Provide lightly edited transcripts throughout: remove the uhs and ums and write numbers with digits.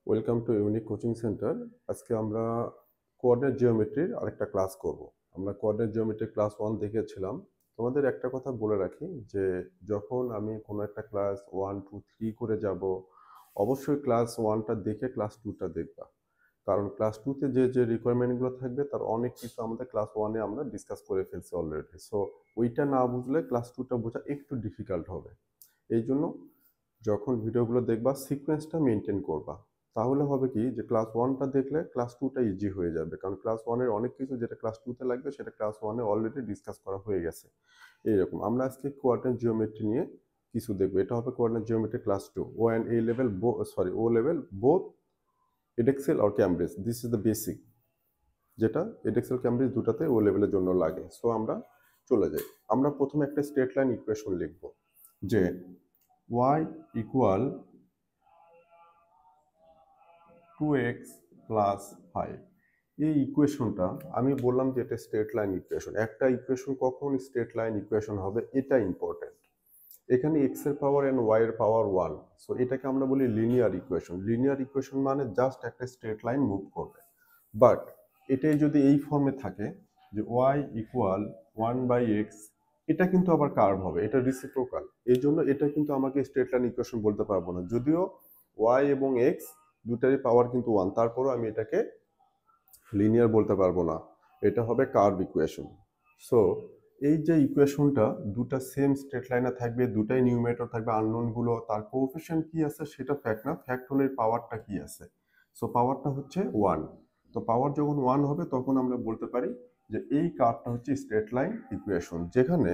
Welcome to unique coaching centre. আজকে আমরা coordinate জিওমেট্রির আরেকটা ক্লাস করব। আমরা কোঅর্ডিনেট জিওমেট্রি ক্লাস 1 দেখেছিলাম। তোমাদের একটা কথা বলে রাখি যে যখন আমি কোনো একটা ক্লাস 1 2 3 করে যাব, অবশ্যই ক্লাস 1টা দেখে ক্লাস 2টা দেখবা। কারণ ক্লাস 2তে যে রিকোয়ারমেন্টগুলো থাকবে তার অনেক কিছু আমাদের ক্লাস 1-এ আমরা ডিসকাস করে ফেলছি অলরেডি। সো ওইটা না বুঝলে ক্লাস 2টা বোঝা একটু ডিফিকাল্ট হবে। এই জন্য যখন ভিডিওগুলো দেখবা সিকোয়েন্সটা মেনটেন করবা। তাহলে হবে কি যে ক্লাস 1টা দেখলে ক্লাস 2টা ইজি হয়ে যাবে, কারণ ক্লাস 1-এর অনেক কিছু যেটা ক্লাস 2তে লাগবে সেটা ক্লাস 1-এ অলরেডি ডিসকাস করা হয়ে গেছে। এইরকম আমরা আজকে কোঅর্ডিনেট জিওমেট্রি নিয়ে কিছু দেখবো। এটা হবে coordinate geometry class 2 O and A level O level both Edexcel আর Cambridge. This is the basic, যেটা এডেক্সেল ক্যামব্রিজ দুটাতে ও লেভেলের জন্য লাগে। সো আমরা চলে যাই। আমরা প্রথমে একটা স্ট্রেট লাইন ইকুয়েশন লিখব যে y ইকুয়াল 2x প্লাস 5। এই ইকুয়েশনটা আমি বললাম যে এটা স্ট্রেট লাইন ইকুয়েশন। একটা ইকুয়েশন কখন স্ট্রেট লাইন ইকুয়েশন হবে এটা ইম্পর্টেন্ট। এখানে x এর পাওয়ার এন্ড y এর পাওয়ার 1, সো এটাকে আমরা বলি লিনিয়ার ইকুয়েশন। লিনিয়ার ইকুয়েশন মানে জাস্ট একটা স্ট্রেট লাইন মুভ করবে। বাট এটাই যদি এই ফর্মে থাকে যে y ইকুয়াল 1/x, এটা কিন্তু আবার কার্ভ হবে, এটা রিসিপ্রোকাল। এই জন্য এটা কিন্তু আমাকে স্ট্রেট লাইন ইকুয়েশন বলতে পারবো না, যদিও y এবং x দুটারই পাওয়ার কিন্তু 1, তারপরও আমি এটাকে লিনিয়ার বলতে পারবো না, এটা হবে কার্ভ ইকুয়েশন। সো এই যে ইকুয়েশনটা দুটা সেম স্ট্রেট লাইনে থাকবে, দুটাই নিউমেরেটর থাকবে, আননোন গুলো তার কোএফিশিয়েন্ট কি আছে সেটা ফ্যাক্ট না, ফ্যাক্ট হলো পাওয়ারটা কি আছে। সো পাওয়ারটা হচ্ছে 1। তো পাওয়ার যখন 1 হবে তখন আমরা বলতে পারি যে এই কার্ভটা হচ্ছে স্ট্রেট লাইন ইকুয়েশন, যেখানে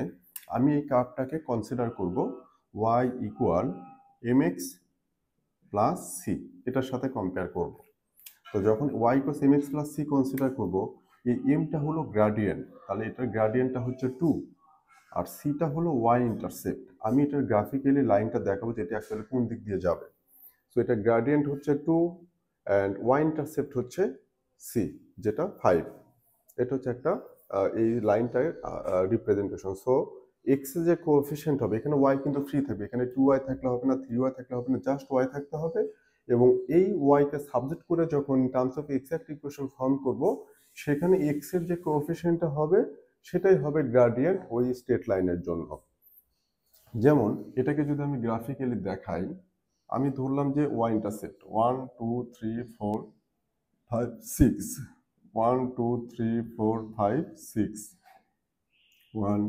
আমি এই কার্ভটাকে কনসিডার করব y equal mx plus C, এটার সাথে কম্পেয়ার করব। তো যখন y equal mx plus C consider করব, এই এমটা হলো গ্রাডিয়েন্ট, তাহলে এটার গ্রাডিয়েন্টটা হচ্ছে 2, আর সিটা হলো y ইন্টারসেপ্ট। আমি এটার গ্রাফিক্যালি লাইনটা দেখাবো যে এটা অ্যাকচুয়ালি কোন দিক দিয়ে যাবে। সো এটা গ্রাডিয়েন্ট হচ্ছে 2 অ্যান্ড y ইন্টারসেপ্ট হচ্ছে সি, যেটা 5। এটা হচ্ছে একটা এই লাইনটার রিপ্রেজেন্টেশন। সো x এর যে কোএফিশিয়েন্ট হবে, এখানে y কিন্তু ফ্রি থাকবে, এখানে 2y থাকলে হবে না, 3y থাকলে হবে না, জাস্ট y থাকতে হবে। এবং এই y কে সাবজেক্ট করে যখন terms of exact equation form করব, সেখানে x এর যে কোএফিশিয়েন্টটা হবে সেটাই হবে গ্রেডিয়েন্ট ওই স্ট্রেট লাইনের জন্য। যেমন এটাকে যদি আমি গ্রাফিক্যালি দেখাই, আমি ধরলাম যে y ইন্টারসেপ্ট 1 2 3 4 5 6, 1 2 3 4 5 6, 1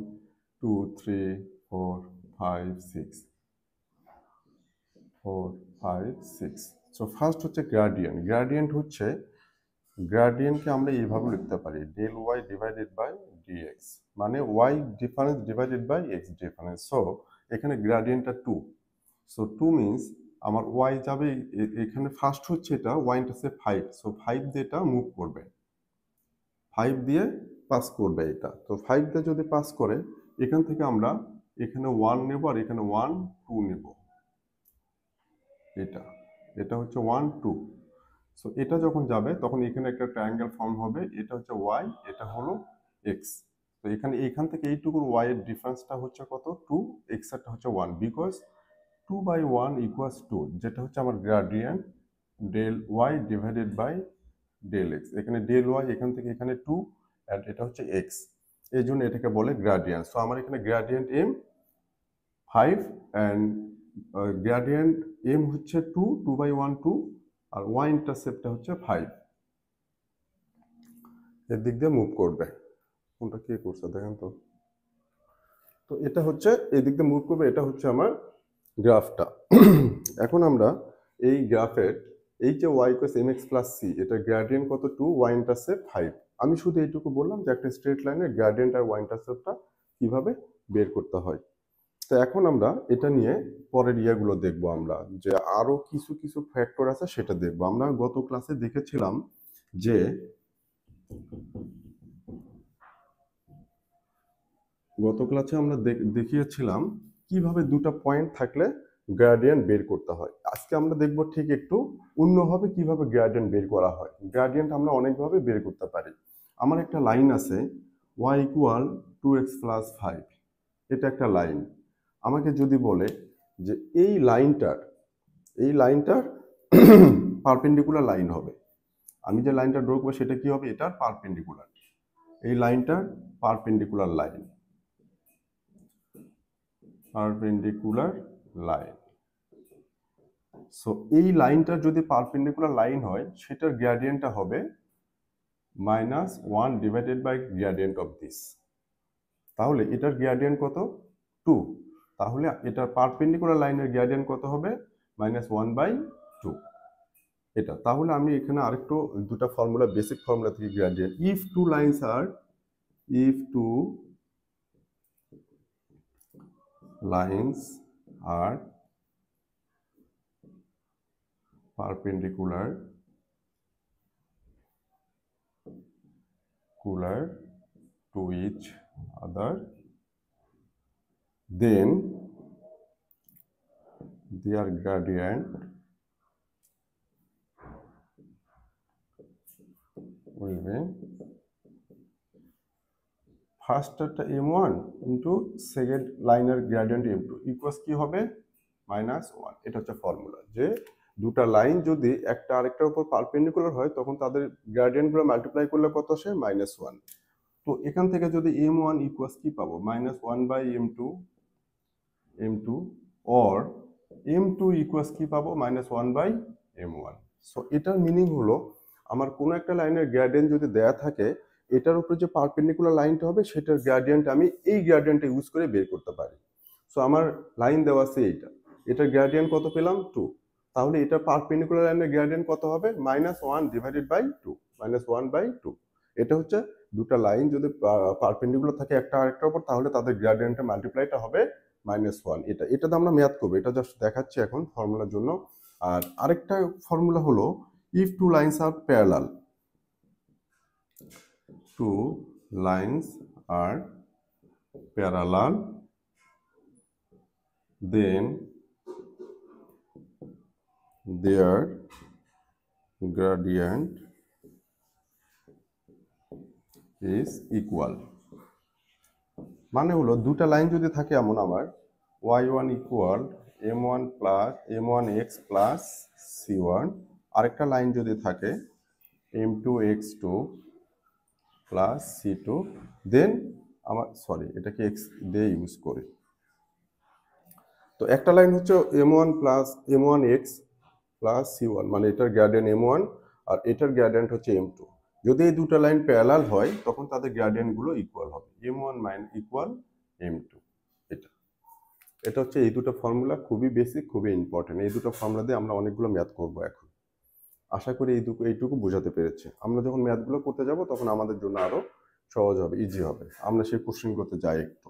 2 3 4 5 6, 4 5 6। সো ফার্স্ট হচ্ছে গ্রেডিয়েন্ট। গ্রেডিয়েন্ট হচ্ছে, গ্রেডিয়েন্টকে আমরা এইভাবে লিখতে পারি del y divided by dx, মানে y difference divided by x difference. So এখানে গ্রেডিয়েন্টটা 2। সো 2 মিনস আমার ওয়াই যাবে এখানে, ফার্স্ট হচ্ছে এটা ওয়াই ইন্টারসেপ্ট 5, সো 5 দিয়ে এটা মুভ করবে, 5 দিয়ে পাস করবে এটা। তো 5 দিয়ে যদি পাস করে, এখান থেকে আমরা এখানে 1 নেব আর এখানে 1 2 নেব, এটা এটা হচ্ছে 1 2। সো এটা যখন যাবে তখন এখানে একটা ট্রায়াঙ্গেল ফর্ম হবে, এটা হচ্ছে y, এটা হলো x। তো এখান থেকে এইটুকুর y এর ডিফারেন্সটা হচ্ছে কত, 2, x এরটা হচ্ছে 1, বিকজ 2/1 ইকুয়ালস 2, যেটা হচ্ছে আমার gradient del y divided by del x। এখানে ডেল y এখান থেকে এখানে 2 এন্ড এটা হচ্ছে x, এই জন্য এটাকে বলে গ্রেডিয়েন্ট। সো আমার এখানে gradient m 5 and gradient m হচ্ছে 2, 2/1 2, আর y ইন্টারসেপ্টটা হচ্ছে 5, এর দিক দিয়ে মুভ করবে। কোনটা কি করছে দেখেন তো। তো এটা হচ্ছে এই দিক দিয়ে মুভ করবে, এটা হচ্ছে আমার গ্রাফটা। এখন আমরা এই গ্রাফের এই যে y equals mx plus c, এটা গ্রেডিয়েন্ট কত 2, y ইন্টারসেপ্ট 5। আমি শুধু এইটুকু বললাম যে একটা স্ট্রেট লাইনের গ্রেডিয়েন্ট আর y ইন্টারসেপ্টটা কিভাবে বের করতে হয়। তো এখন আমরা এটা নিয়ে পরের ইয়াগুলো দেখবো, আমরা যে আরো কিছু কিছু ফ্যাক্টর আছে সেটা দেখবো। আমরা গত ক্লাসে দেখেছিলাম যে আমরা দেখিয়েছিলাম কিভাবে দুটো পয়েন্ট থাকলে গ্রেডিয়েন্ট বের করতে হয়। আজকে আমরা দেখব ঠিক একটু অন্যভাবে কিভাবে গ্রেডিয়েন্ট বের করা হয়। গ্রেডিয়েন্ট আমরা অনেকভাবে বের করতে পারি। আমার একটা লাইন আছে y ইকুয়াল 2x প্লাস 5, এটা একটা লাইন। আমাকে যদি বলে যে এই লাইনটার পারপেন্ডিকুলার লাইন হবে। আমি যে লাইনটা ড্র করবো সেটা কি হবে, এটার পারপেন্ডিকুলার, এই লাইনটার perpendicular line, perpendicular line. So এই লাইনটার যদি পারপেন্ডিকুলার লাইন হয় সেটার গ্রেডিয়েন্টটা হবে -1 divided by gradient of this. তাহলে এটার গ্রেডিয়েন্ট কত, 2। তাহলে এটার পারপেন্ডিকুলার লাইনের গ্রেডিয়েন্ট কত হবে, -1/2 এটা। তাহলে আমি এখানে আরেকটু দুটো ফর্মুলা, বেসিক ফর্মুলা থেকে gradient, if two lines are perpendicular to each other, then their gradient will be first m1 into second লাইনের গ্রেডিয়েন্ট m2 ইকুয়ালস কি হবে, -1। এটা হচ্ছে ফর্মুলা, যে দুটা লাইন যদি একটা আরেকটার উপর পারপেন্ডিকুলার হয় তখন তাদের গ্রেডিয়েন্টগুলো মাল্টিপ্লাই করলে কত আসে, -1। তো এখান থেকে যদি m1 ইকুয়ালস কি পাবো, -1/m2 or m2 ইকুয়ালস কি পাবো, -1/m1। সো এটার মিনিং হলো আমার কোনো একটা লাইনের গ্রেডিয়েন্ট যদি দেয়া থাকে, এটার উপর যে পারপেন্ডিকুলার লাইনটা হবে সেটার গ্রেডিয়েন্ট আমি এই গ্রেডিয়েন্টটা ইউজ করে বের করতে পারি। সো আমার লাইন দেওয়া আছে এইটা, এটার গ্রেডিয়েন্ট কত পেলাম, 2। তাহলে এটার পারপেন্ডিকুলার লাইনের গ্রেডিয়েন্ট কত হবে, -1 ডিভাইডেড বাই 2, -1/2। এটা হচ্ছে দুটো লাইন যদি পারপেন্ডিকুলার থাকে একটা আরেকটার উপর, তাহলে তাদের গ্রেডিয়েন্টের মাল্টিপ্লাইটা হবে -1। এটাতে আমরা ম্যাথ করবো, এটা জাস্ট দেখাচ্ছি এখন ফর্মুলার জন্য। আর আরেকটা ফর্মুলা হলো if two lines are parallel, then their gradient is equal। মানে হলো দুটা লাইন যদি থাকে এমন, আমার y1 equal m1x plus c1, আরেকটা লাইন যদি থাকে m2x2 প্লাস c2, দেন আমার এটাকে x দিয়ে ইউজ করি। তো একটা লাইন হচ্ছে m1x প্লাস c1, মানে এটার গ্রেডিয়েন্ট m1 আর এটার গ্রেডিয়েন্ট হচ্ছে m2। যদি এই দুটো লাইন প্যারালাল হয় তখন তাদের গ্রেডিয়েন্ট গুলো ইকুয়াল হবে, m1 ইকুয়াল m2। এটা হচ্ছে এই দুটো ফর্মুলা, খুবই বেসিক, খুবই ইম্পর্টেন্ট। এই দুটো ফর্মুলা দিয়ে আমরা অনেকগুলো ম্যাথ করবো এখন। আশা করি এইটুকু বোঝাতে পেরেছে। আমরা যখন ম্যাথগুলো করতে যাব তখন আমাদের জন্য আরো সহজ হবে, ইজি হবে। আমরা সেই কোশ্চেন করতে যাই একটু।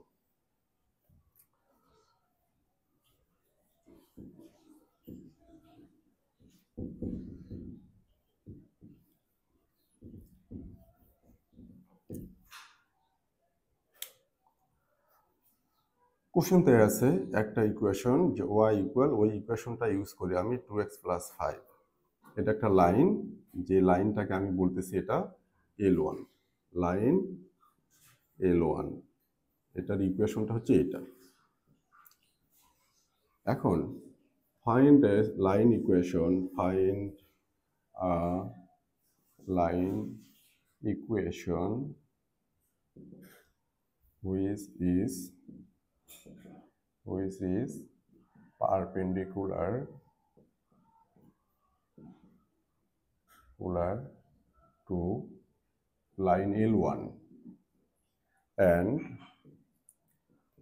কোশ্চেনতে আছে একটা ইকুয়েশন, যে y ইকুয়াল, ওই ইকুয়েশনটা ইউজ করি আমি 2x প্লাস 5। এটা একটা লাইন, যে লাইনটাকে আমি বলতেছি এটা L1, লাইন L1, এটার ইকুয়েশনটা হচ্ছে এটা। এখন find a line equation, find a line equation which is perpendicular to line L1 and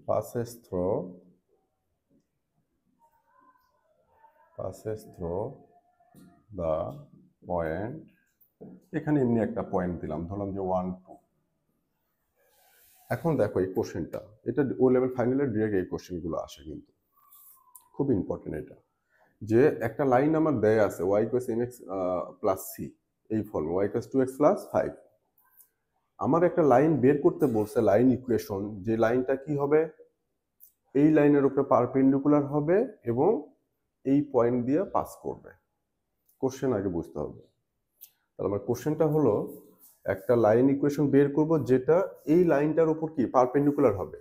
passes through the point, এখানে এমনি একটা পয়েন্ট দিলাম, ধরলাম যে 1 2। এখন দেখো এই কোশ্চেনটা, এটা ও লেভেল ফাইনালের ডিরেক্ট এই কোশ্চেনগুলো আসে, কিন্তু খুব ইম্পর্টেন্ট এটা, যে একটা লাইন আমার দেয়া আছে y = mx প্লাস c, এই ফর্ম y = 2x প্লাস 5। আমার একটা লাইন বের করতে বলছে, লাইন ইকুয়েশন, যে লাইনটা কি হবে, এই লাইনের উপরে পারপেন্ডিকুলার হবে এবং এই পয়েন্ট দিয়ে পাস করবে। কোশ্চেন আগে বুঝতে হবে। তাহলে আমার কোশ্চেনটা হলো একটা লাইন ইকুয়েশন বের করব যেটা এই লাইনটার উপর কি পারপেন্ডিকুলার হবে,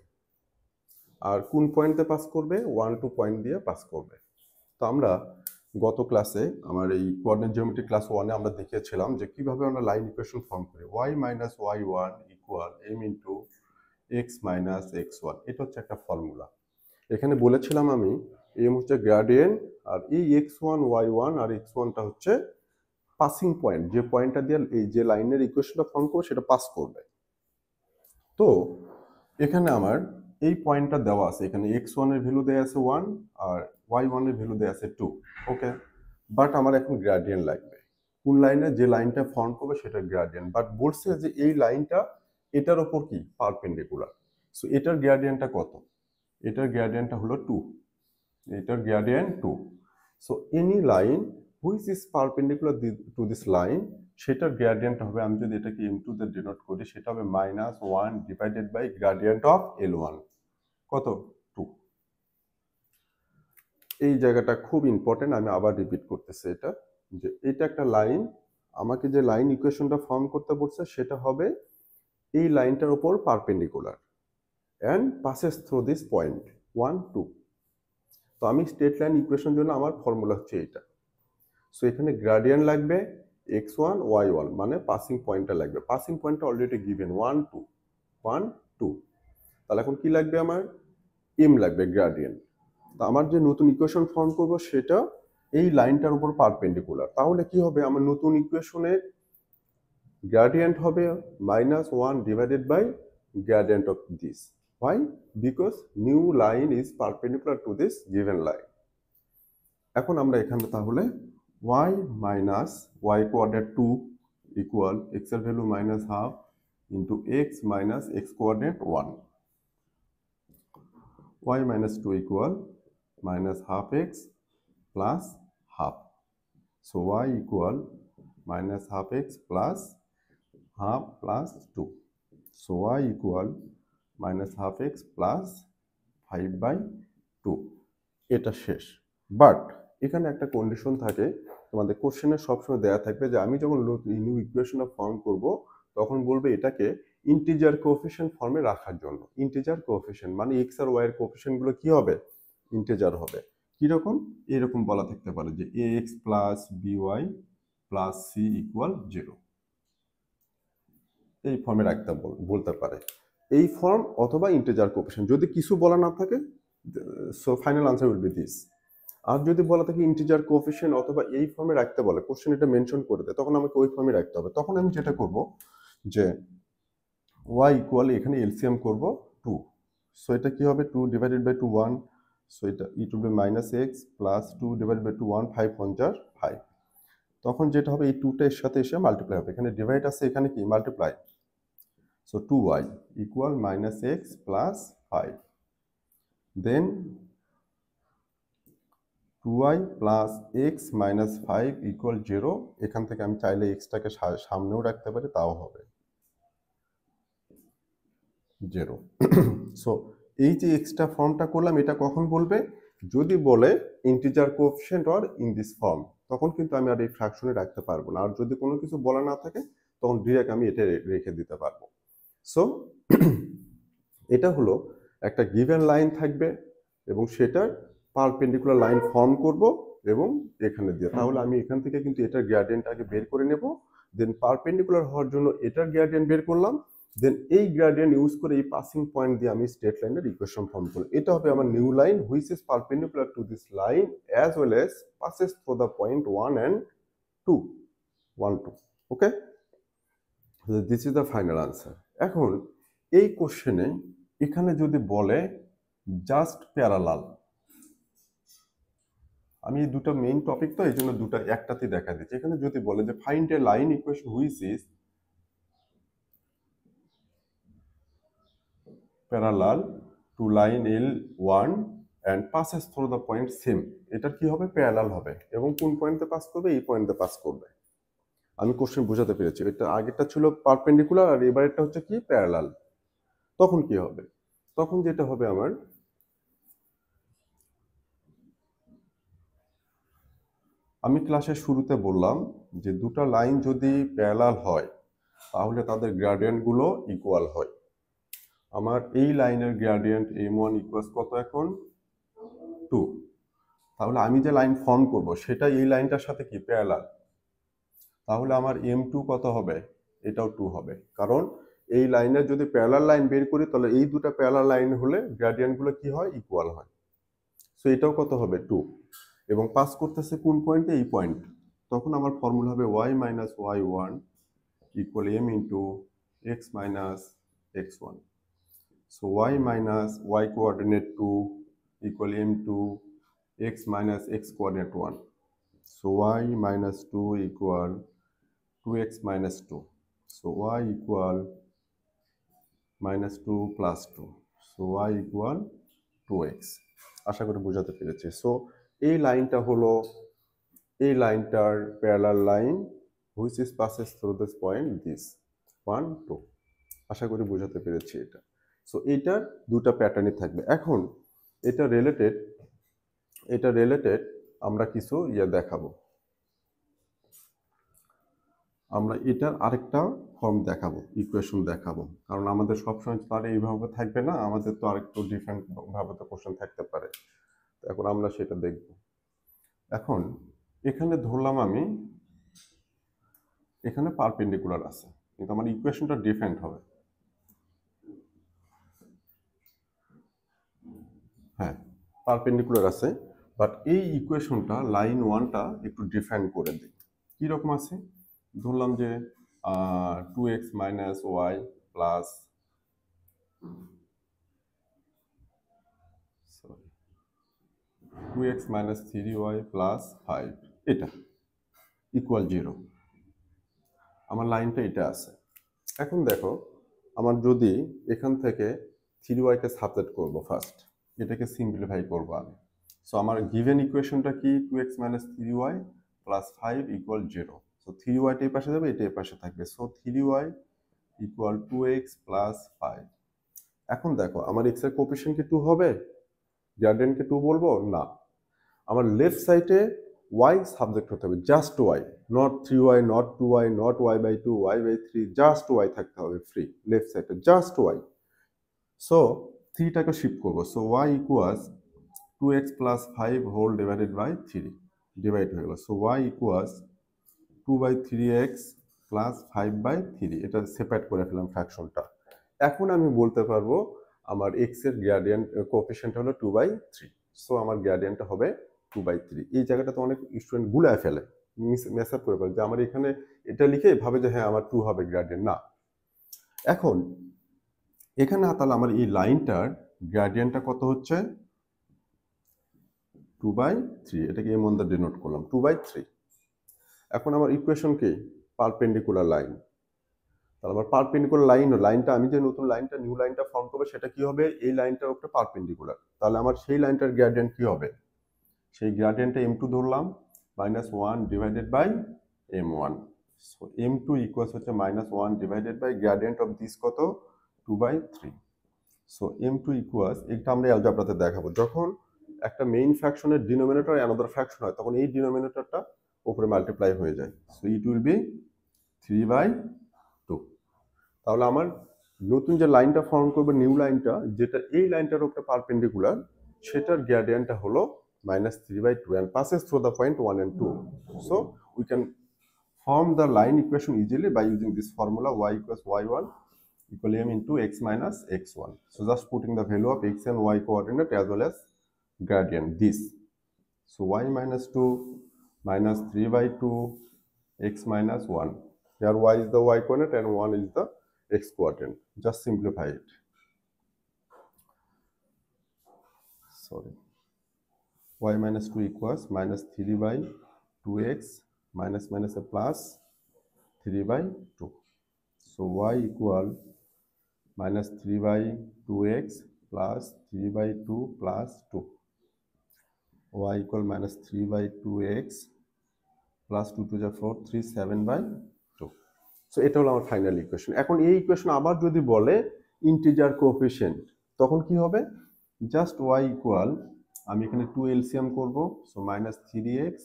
আর কোন পয়েন্টে পাস করবে, 1 2 পয়েন্ট দিয়ে পাস করবে। তো আমরা গত ক্লাসে আমার এই কোঅর্ডিনেট জিওমেট্রি ক্লাস 1-এ আমরা দেখিয়েছিলাম যে কিভাবে আমরা লাইন ইকুয়েশন ফর্ম করি। y minus y1 equal m into x minus x1, এটা হচ্ছে একটা ফর্মুলা। এখানে বলেছিলাম আমি m হচ্ছে গ্রেডিয়েন্ট, আর এই x1 y1 আর x1টা হচ্ছে পাসিং পয়েন্ট, যে পয়েন্টটা দিয়ে এই যে লাইনের ইকুয়েশনটা ফর্ম করবে সেটা পাস করবে। তো এখানে আমার এই পয়েন্টটা দেওয়া আছে, এখানে x1 এর ভ্যালু দেয়া আছে 1 আর y1 এর ভ্যালু দেয়া আছে 2। ওকে, বাট আমার এখন গ্রেডিয়েন্ট লাগবে। কোন লাইনে, যে লাইনটা ফর্ম করবে সেটা গ্রেডিয়েন্ট, বাট বলছে যে এই লাইনটা এটার উপর কি পারপেন্ডিকুলার। সো এটার গ্রেডিয়েন্টটা কত? এটার গ্রেডিয়েন্টটা হলো 2, এটার gradient 2। So any line which is perpendicular to this line, সেটার গ্রেডিয়েন্ট হবে, আমি যদি এটাকে m2 তে ডিনোট করি, সেটা হবে -1 divided by gradient of L1, কত? 2। এই জায়গাটা খুব ইম্পর্টেন্ট, আমি আবার রিপিট করতেছি এটা, যে এটা একটা লাইন, আমাকে যে লাইন ইকুয়েশনটা ফর্ম করতে বলছে সেটা হবে এই লাইনটার উপর perpendicular and passes through this point 1 2। তো আমি স্ট্রেট লাইন ইকুয়েশন জন্য আমার ফর্মুলা হচ্ছে এটা। সো এখানে গ্রেডিয়েন্ট লাগবে x1 y1, মানে পাসিং পয়েন্টটা লাগবে। পাসিং পয়েন্টটা অলরেডি গিভেন 1 2 1 2। তাহলে এখন কি লাগবে আমার? m লাগবে, গ্রেডিয়েন্ট। তো আমার যে নতুন ইকুয়েশন ফর্ম করব সেটা এই লাইনটার উপর পারপেন্ডিকুলার। তাহলে কি হবে? আমার নতুন ইকুয়েশনের গ্রেডিয়েন্ট হবে -1 divided by gradient of this. Why? Because new line is perpendicular to this given line. এখন আমরা এখানে তাহলে y minus y coordinate 2 equal x এর value -half into x minus x coordinate 1. y minus 2 equal -half x plus half. So y equal -half x plus half plus 2. So y equal -half x plus 5/2. এটা শেষ। But এখানে একটা condition থাকে, তোমাদের কোশ্চেনে সবসময় দেয়া থাকবে যে আমি যখন নিউ ইকুয়েশনটা ফর্ম করব তখন বলবে এটাকে ইন্টিজার কোএফিশিয়েন্ট ফর্মে রাখার জন্য। ইন্টিজার কোএফিশিয়েন্ট মানে x আর y এর কোএফিশিয়েন্টগুলো কি হবে? ইন্টিজার হবে। কি রকম? এরকম বলা থাকতে পারে যে ax plus by plus c equal 0, এই ফর্মে রাখতে বলতে পারে। এই ফর্ম অথবা ইন্টিজার কোএফিশিয়েন্ট, যদি কিছু বলা না থাকে so final answer will be this. আর যদি বলা থাকে ইন্টিজার কোএফিশিয়েন্ট অথবা এই ফর্মে রাখতে বলে, কোশ্চেন এটা মেনশন করে দেয়, তখন আমাকে ওই ফর্মে রাখতে হবে। তখন আমি যেটা করব যে y ইকুয়াল এখানে এলসিএম করব 2। সো এটা কি হবে? 2 ডিভাইডেড বাই 2 1। সো এটা it will be -x plus 2 divided by 2 1 5 5 5। তখন যেটা হবে এই 2টা এর সাথে এসে মাল্টিপ্লাই হবে, এখানে ডিভাইড আছে, এখানে কি multiply. So 2y equal -x plus 5। দেন 2y plus x minus 5 equal 0। এখান থেকে আমি চাইলে এক্সটাকে সামনেও রাখতে পারি, তাও হবে 0। সো এই যে এক্সট্রা ফর্মটা করলাম, এটা কখন বলবে? যদি বলে integer coefficient or in this form, তখন কিন্তু আমি আর এই ফ্র্যাকশনে রাখতে পারবো না। আর যদি কোনো কিছু বলা না থাকে তখন ডিরেক্ট আমি এটা রেখে দিতে পারবো। সো এটা হলো একটা গিভেন লাইন থাকবে এবং সেটার পারপেন্ডিকুলার লাইন ফর্ম করব এবং এখানে দিয়ে, তাহলে আমি এখান থেকে কিন্তু এটার গ্রেডিয়েন্ট আগে বের করে নেব, দেন পারপেন্ডিকুলার হওয়ার জন্য এটার গ্রেডিয়েন্ট বের করলাম, দেন এই গ্রেডিয়েন্ট ইউজ করে এই পাসিং পয়েন্ট দিয়ে আমি স্ট্রেট লাইনের ইকুয়েশন ফর্ম করব। এটা হবে আমার new line which is perpendicular to this line as well as passes through the point 1 and 2 1 2। Okay, this is the final answer. এখন এই কোশ্চেনে এখানে যদি বলে জাস্ট প্যারালাল, আমি এই দুটো মেইন টপিক তো এই জন্য দুটো একটাতে দেখা দিচ্ছি। এখানে যদি বলে যে find a line equation which is parallel to line L1 and passes through the point same, এটা কি হবে? প্যারালাল হবে এবং কোন পয়েন্টে পাস করবে? এই পয়েন্টে পাস করবে। আমি কোশ্চেন বোঝাতে পেরেছি। এটা আগেরটা ছিল পারপেন্ডিকুলার আর এবারেরটা হচ্ছে কি প্যারালাল। তখন কি হবে? তখন যেটা হবে আমার, আমি ক্লাসের শুরুতে বললাম যে দুটো লাইন যদি প্যারালাল হয় তাহলে তাদের গ্রেডিয়েন্ট গুলো ইকুয়াল হয়। আমার এই লাইনের গ্রেডিয়েন্ট m1 ইকুয়ালস কত এখন? 2। তাহলে আমি যে লাইন ফর্ম করব সেটা এই লাইনটার সাথে কি প্যারালাল। তাহলে আমার M2 কত হবে, এটাও 2 হবে, কারণ এই লাইনের যদি প্যারালাল লাইন বের করি তাহলে এই দুটো প্যারালাল লাইন হলে গ্রেডিয়েন্টগুলো কি হয়, ইকুয়াল হয়। সো এটাও কত হবে 2, এবং পাস করতেছে কোন পয়েন্টে, এই পয়েন্ট। তখন আমার ফর্মুলা হবে y minus y1 equal m into x minus x1। So y minus y coordinate 2 equal m2 x minus x coordinate 1। So y minus 2 equal 2x minus 2. So y equal minus 2 plus 2. So y equal 2x. আশা করি বোঝাতে পেরেছি। So এই লাইনটা হলো এই লাইনটার parallel line which is passes through this point this 1 2। আশা করি বোঝাতে পেরেছি এটা। সো এইটার দুটো প্যাটার্নই থাকবে। এখন এটা রিলেটেড আমরা কিছু দেখাবো। আমরা এটার আরেকটা ফর্ম দেখাবো, ইকুয়েশন দেখাবো, কারণ আমাদের সবসময় তো আর এইভাবে থাকবে না, আমাদের তো আরেকটু ডিফারেন্ট ভাবে তো কোশ্চেন থাকতে পারে। এখন আমরা সেটা দেখব। এখন এখানে ধরলাম আমি এখানে পারপেন্ডিকুলার আছে, কিন্তু আমার ইকুয়েশনটা ডিফারেন্ট হবে। হ্যাঁ, পারপেন্ডিকুলার আছে, বাট এই ইকুয়েশনটা লাইন 1টা একটু ডিফারেন্ট করে দিই। কীরকম আছে, ধরলাম যে 2x minus y plus 2x minus 3y plus 5 এটা ইকুয়াল 0। আমার লাইনটা এটা আছে। এখন দেখো, আমার যদি এখান থেকে 3y কে সাবজেক্ট করব, ফার্স্ট এটাকে সিম্পলিফাই করব আমি। সো আমার গিভেন ইকুয়েশনটা কি, 2x minus 3y plus 5 equal 0। So 3y টা এই পাশে যাবে, এটা এই পাশে থাকবে। So 3y equal 2x plus 5। এখন দেখো, আমার x এর কোএফিশিয়েন্ট কি 2 হবে, গ্রেডিয়েন্টকে 2 বলবো না, আমার লেফট সাইডে y সাবজেক্ট হতে হবে, just y, not 3y, not 2y, not y/2, y/3, just y থাকতে হবে ফ্রি লেফট সাইডে, জাস্ট y। সো 3 টাকে শিফট করব। So y equals 2x plus 5 whole divided by 3, divide হয়ে গেল। So y equals 2/3x plus 5/3, এটা separate করে ফেলাম ফ্র্যাকশনটা। এখন আমি বলতে পারবো আমার x এর গ্রেডিয়েন্ট কোএফিশিয়েন্ট হলো 2/3। সো আমার গ্রেডিয়েন্টটা হবে 2/3। এই জায়গাটা তো অনেক স্টুডেন্ট গুলায় ফেলে, মেস আপ করে ফেলে, যে আমার এখানে এটা লিখে ভাবে যে হ্যাঁ আমার 2 হবে গ্রেডিয়েন্ট। না, এখন এখানে তাহলে আমার এই লাইনটার গ্রেডিয়েন্টটা কত হচ্ছে, 2/3। এটাকে এম দ্বারা ডিনোট করলাম, 2/3। এখন আমার ইকুয়েশন কি, পারপেন্ডিকুলার লাইন। তাহলে আমার পারপেন্ডিকুলার লাইনটা আমি যে নতুন লাইনটা নিউ লাইনটা ফর্ম করবো সেটা কি হবে, এই লাইনটার উপরে পারপেন্ডিকুলার। তাহলে আমার সেই লাইনটার গ্রেডিয়েন্ট কি হবে, সেই গ্রেডিয়েন্টটা m2 ধরলাম, -1 divided by m1। So m2 equals হচ্ছে -1 divided by gradient of this কত, 2/3। সো m2 ইকুয়ালস, এটা আমরা অ্যালজেব্রাতে দেখাবো, যখন একটা মেইন ফ্র্যাকশনের ডিনোমিনেটর অ্যানাদার ফ্র্যাকশন হয় তখন এই ডিনোমিনেটরটা উপরে মাল্টিপ্লাই হয়ে যায়। So it will B 3/2। তাহলে আমার নতুন যে লাইনটা ফর্ম করবে, নিউ লাইনটা, যেটা এই লাইনটার উপরে পারপেন্ডিকুলার, সেটার গ্রেডিয়েন্টটা হলো -3/2 and passes through the point 1 and 2. So we can form the line equation easily by using this formula, y equals y1 equal m into x minus x1. So just putting the value of x and y coordinate as well as gradient this. So y minus 2 minus 3/2 x minus 1. Here y is the y coordinate and 1 is the x coordinate. Just simplify it. Sorry. Y minus 2 equals minus 3/2x minus minus a plus 3/2. So y equal minus 3/2x plus 3/2 plus 2. Y equal minus 3/2x plus 2 to the 4, 3, 7/2. So এটা হলো আমার final equation. এখন এই equation আবার যদি বলে integer coefficient, তখন কি হবে, জাস্ট y ইকুয়াল, আমি এখানে 2 এলসিএম করব। সো -3x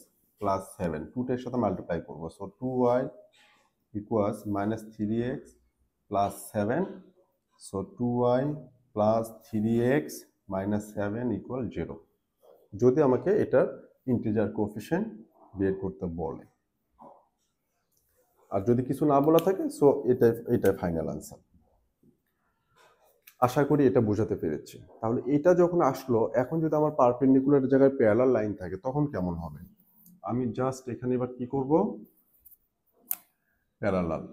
প্লাস 7, 2টার সাথে মাল্টিপ্লাই করব। So 2y equals -3x plus 7। So 2y plus 3x minus 7 equal 0। যদি আমাকে এটার ইন্টিজার কোএফিশিয়েন্ট বের করতে বলে। আর যদি কিছু না বলা থাকে সো এটাই ফাইনাল আনসার। আশা করি এটা বোঝাতে পেরেছি। তাহলে এটা যখন আসলো, এখন যদি আমার পারপেন্ডিকুলার জায়গায় প্যারালাল লাইন থাকে তখন কেমন হবে? আমি জাস্ট এখানে এবার কি করব, প্যারালাল,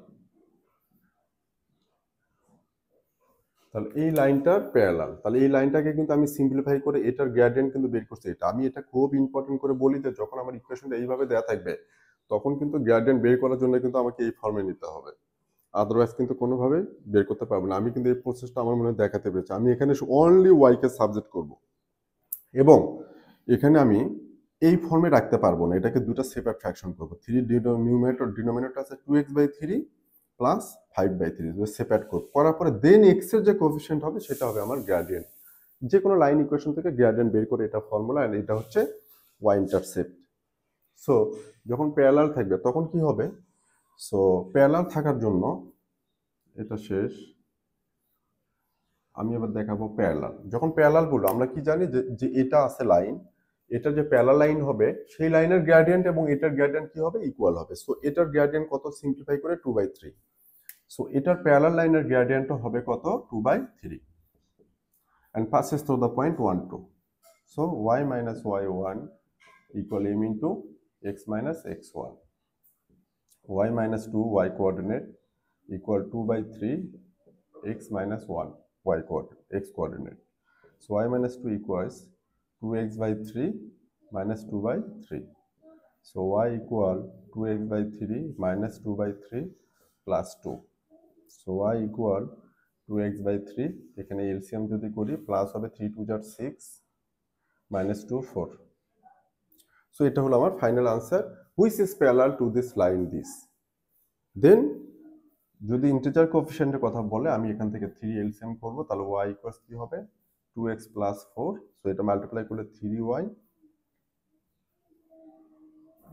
তাহলে এই লাইনটার প্যারালাল, তাহলে এই লাইনটাকে কিন্তু আমি সিম্পলিফাই করে এটার গ্রেডিয়েন্ট কিন্তু বের করছি। এটা আমি এটা খুব ইম্পর্টেন্ট করে বলি যে যখন আমার ইকুয়েশনটা এইভাবে দেয়া থাকবে তখন কিন্তু গ্রেডিয়েন্ট বের করার জন্য কিন্তু আমাকে এই ফর্মে নিতে হবে, আদারওয়াইজ কিন্তু কোনোভাবে বের করতে পারবো না। আমি কিন্তু এই প্রসেসটা আমার মনে হয় দেখাতে পেরেছি। আমি এখানে অনলি ওয়াই কে সাবজেক্ট করব এবং এখানে আমি এই ফর্মে রাখতে পারবো না, এটাকে দুটো সেপারেট ফ্র্যাকশন করবো। 3 ডিনোমিনেটর আছে 2x/3 প্লাস 5/3 সেপারেট করব, করার পরে দেন x এর যে কোএফিশিয়েন্ট হবে সেটা হবে আমার গ্রেডিয়েন্ট। যে কোনো লাইন ইকুয়েশন থেকে গ্রেডিয়েন্ট বের করে এটা ফর্মুলা, আর এটা হচ্ছে y ইন্টারসেপ্ট। সো যখন প্যারালাল থাকবে তখন কি হবে? সো প্যারালাল থাকার জন্য এটা শেষ, আমি এবার দেখাবো প্যারালাল। যখন প্যারালাল বলবো আমরা কি জানি যে এটা আছে লাইন, এটা যে প্যারালাল লাইন হবে সেই লাইনের গ্রেডিয়েন্ট এবং এটার গ্রেডিয়েন্ট কি হবে? ইকুয়াল হবে। সো এটার গ্রেডিয়েন্ট কত? সিম্পলিফাই করে 2/3। সো এটার প্যারালাল লাইনের গ্রেডিয়েন্টও হবে কত? 2/3 and passes through the point 1 2. So y minus y1 equal m into x minus x1. Y minus 2 y coordinate equal 2/3 x minus 1 y coordinate x coordinate. So y minus 2 equals 2x/3 minus 2/3. So y equal 2x/3 minus 2/3 plus 2. So y equal 2x/3, এখানে LCM যদি করি plus হবে 3 2 6 minus 2 4. So এটা হলো আমার final answer, which is parallel to this line this. Then যদি integer কোএফিশিয়েন্টের কথা বলে আমি এখান থেকে 3 এলসিএম করব, তাহলে y ইকুয়ালস কি হবে? 2x plus 4. সো এটা মাল্টিপ্লাই করলে 3y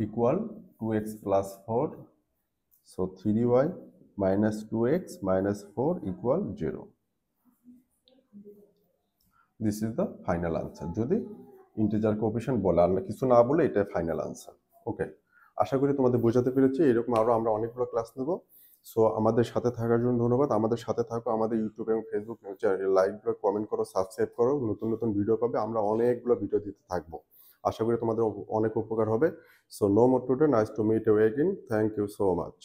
equal 2x plus 4. So 3y minus 2x minus 4 equal 0. This is the final answer যদি ইন্টিজার কোএফিশিয়েন্ট বলে, আর কিছু না বলে এটা ফাইনাল আনসার। ওকে, আশা করি তোমাদের বোঝাতে পেরেছি। এরকম আরো আমরা অনেকগুলো ক্লাস নেব। সো আমাদের সাথে থাকার জন্য ধন্যবাদ। আমাদের সাথে থাকো, আমাদের ইউটিউব এবং ফেসবুক লাইভগুলো কমেন্ট করো, সাবস্ক্রাইব করো, নতুন নতুন ভিডিও পাবে। আমরা অনেকগুলো ভিডিও দিতে থাকবো, আশা করি তোমাদের অনেক উপকার হবে। So no more today, nice to meet you again, thank you so much.